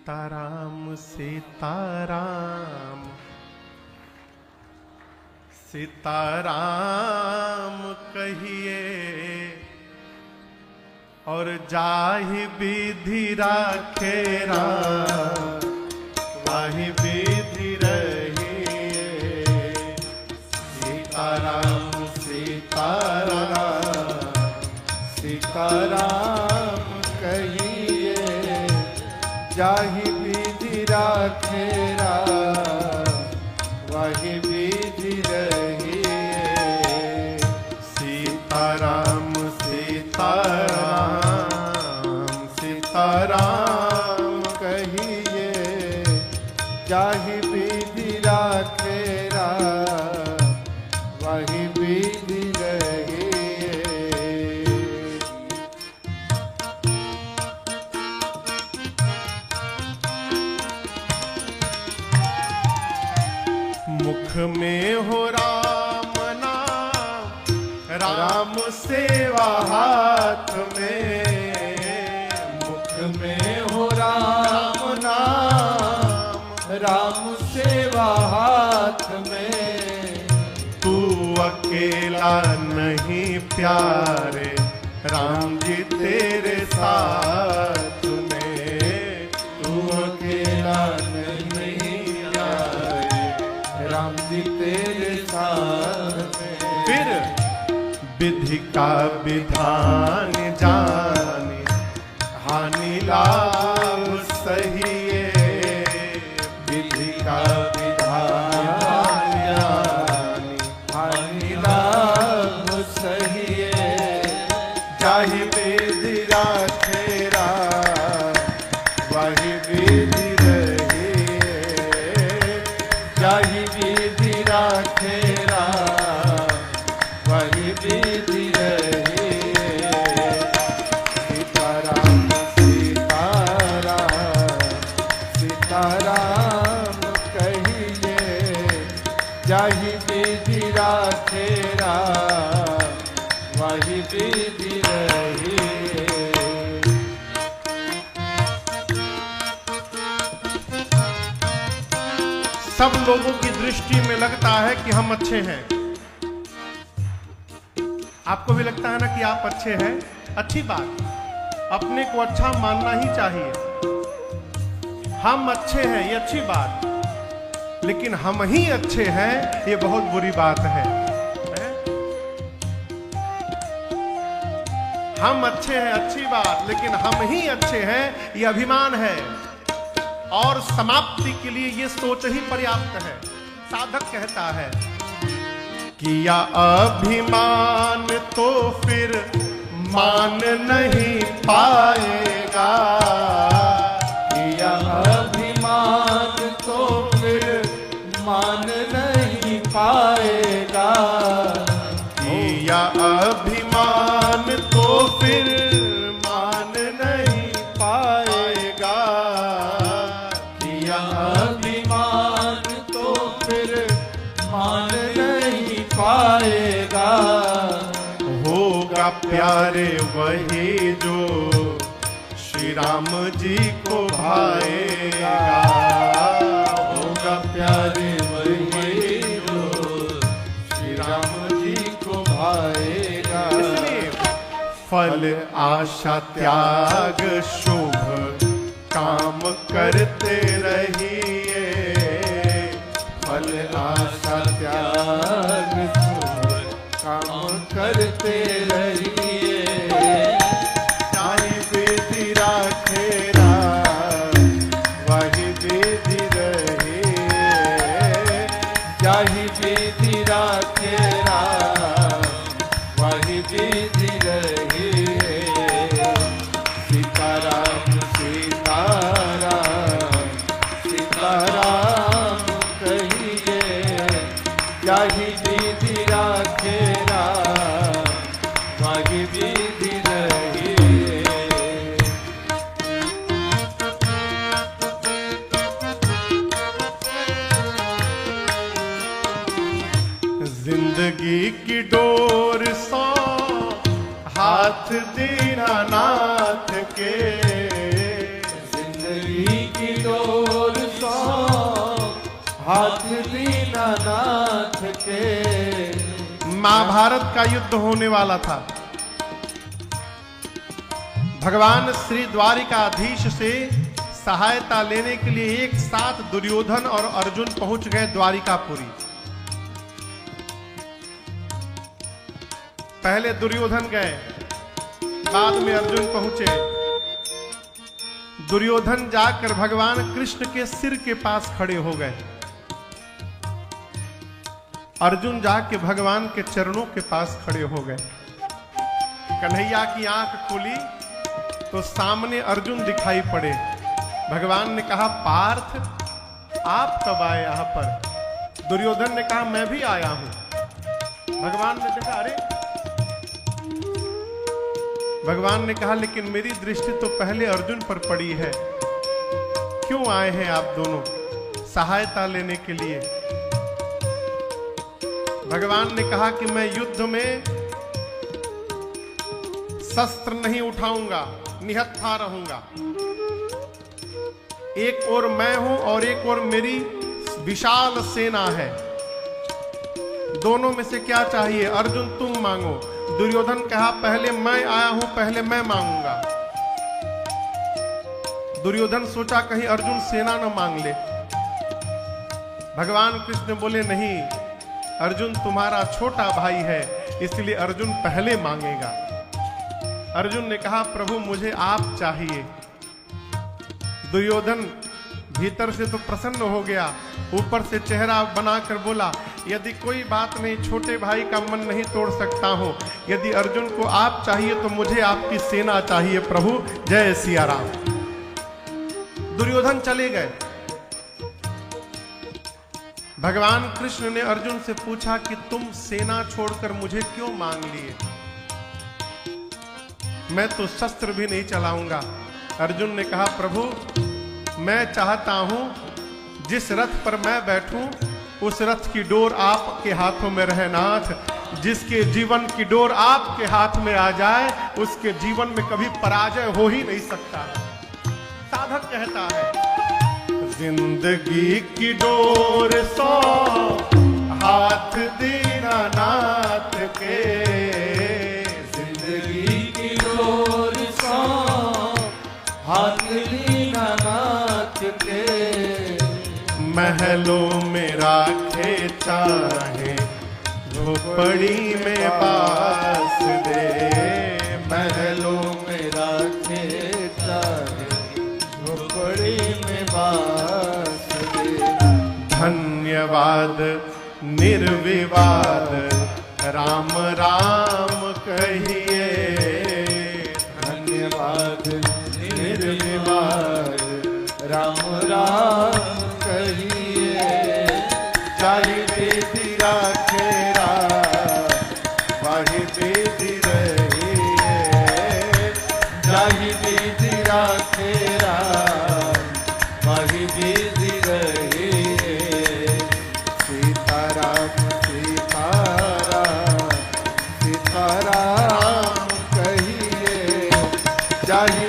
सीताराम सीताराम सीताराम कहिए और जाहि विधि राखे राम वाहि विधि रहिए। सीताराम सीताराम सीताराम कहिए जाहि विधि राखे राम वाहि विधि रहिए। सीताराम सीताराम सीताराम कहिए जाहि विधि राखे राम वाहि विधि रहिए। मुख में हो राम नाम राम सेवा हाथ में। मुख में हो राम नाम राम सेवा हाथ में। तू अकेला नहीं प्यारे राम जी तेरे साथ में। तू अकेला नहीं प्यारे राम जी तेरे साथ में। फिर विधि का विधान जाने हानि लाभ सहिए। विधि का विधान जाने हानि लाभ सहिए। जाहि विधि राखे राम वाहि विधि रहिए। जाहि विधि राखे राम वाहि विधि रहिए। सीताराम सीताराम सीताराम कहिए जाहि विधि राखे राम वाहि विधि रहिए। सब लोगों की दृष्टि में लगता है कि हम अच्छे हैं। आपको भी लगता है ना कि आप अच्छे हैं। अच्छी बात, अपने को अच्छा मानना ही चाहिए। हम अच्छे हैं ये अच्छी बात, लेकिन हम ही अच्छे हैं ये बहुत बुरी बात है। हम अच्छे हैं अच्छी बात, लेकिन हम ही अच्छे हैं ये अभिमान है। और समाप्ति के लिए ये सोच ही पर्याप्त है। साधक कहता है किया अभिमान तो फिर मान नहीं पाएगा। किया अभिमान तो फिर मान नहीं पाएगा। किया अभिमान तो फिर मान नहीं पाएगा। किया अभिमान तो फिर मान नहीं पाएगा। होगा प्यारे वही जो श्री राम जी को भाएगा। होगा प्यारे वही जो श्री राम जी को भाएगा। इसलिए फल आशा त्याग शुभ काम करते रहिए। फल आशा त्याग शुभ काम करते रहिए। जाहि विधि राखे राम वाहि विधि रहिए। जाहि विधि राखे राम वाहि विधि रहिए। सीताराम सीताराम सीताराम कहिए जाहि विधि राखे राम वाहि विधि रहिए। जिंदगी की डोर सौ हाथ दीनानाथ के जिंदगी की डोर सौंप हाथ दीनानाथ के। महाभारत का युद्ध होने वाला था। भगवान श्री द्वारिकाधीश से सहायता लेने के लिए एक साथ दुर्योधन और अर्जुन पहुंच गए द्वारिकापुरी। पहले दुर्योधन गए, बाद में अर्जुन पहुंचे। दुर्योधन जाकर भगवान कृष्ण के सिर के पास खड़े हो गए। अर्जुन जाके भगवान के चरणों के पास खड़े हो गए। कन्हैया की आंख खुली तो सामने अर्जुन दिखाई पड़े। भगवान ने कहा, पार्थ आप कब आए यहां पर? दुर्योधन ने कहा, मैं भी आया हूं। भगवान ने देखा, अरे, भगवान ने कहा, लेकिन मेरी दृष्टि तो पहले अर्जुन पर पड़ी है। क्यों आए हैं आप दोनों? सहायता लेने के लिए। भगवान ने कहा कि मैं युद्ध में शस्त्र नहीं उठाऊंगा, निहत्था रहूंगा। एक और मैं हूं और एक और मेरी विशाल सेना है। दोनों में से क्या चाहिए? अर्जुन तुम मांगो। दुर्योधन कहा, पहले मैं आया हूं, पहले मैं मांगूंगा। दुर्योधन सोचा कहीं अर्जुन सेना न मांग ले। भगवान कृष्ण बोले, नहीं, अर्जुन तुम्हारा छोटा भाई है, इसलिए अर्जुन पहले मांगेगा। अर्जुन ने कहा, प्रभु मुझे आप चाहिए। दुर्योधन भीतर से तो प्रसन्न हो गया, ऊपर से चेहरा बनाकर बोला, यदि कोई बात नहीं, छोटे भाई का मन नहीं तोड़ सकता हूं। यदि अर्जुन को आप चाहिए तो मुझे आपकी सेना चाहिए प्रभु। जय सिया राम। दुर्योधन चले गए। भगवान कृष्ण ने अर्जुन से पूछा कि तुम सेना छोड़कर मुझे क्यों मांग लिए? मैं तो शस्त्र भी नहीं चलाऊंगा। अर्जुन ने कहा, प्रभु मैं चाहता हूं जिस रथ पर मैं बैठूं उस रथ की डोर आपके हाथों में रहे नाथ। जिसके जीवन की डोर आपके हाथ में आ जाए उसके जीवन में कभी पराजय हो ही नहीं सकता। साधक कहता है, जिंदगी की डोर सौ हाथ दीनानाथ के। जिंदगी की डोर सौ हाथ दीनानाथ के। महलों में राखे चाहे झोपड़ी में बास दे। महलों में राखे चाहे झोपड़ी में बास दे। धन्यवाद निर्विवाद राम राम कहिए। धन्यवाद निर्विवाद राम राम कहिए। चाहे बेदी राखे वाहि बेदी रहिए। चाहे बेदी राखे वाहि बेदी रहिए। सीताराम सीताराम सीताराम कहिए। चाहे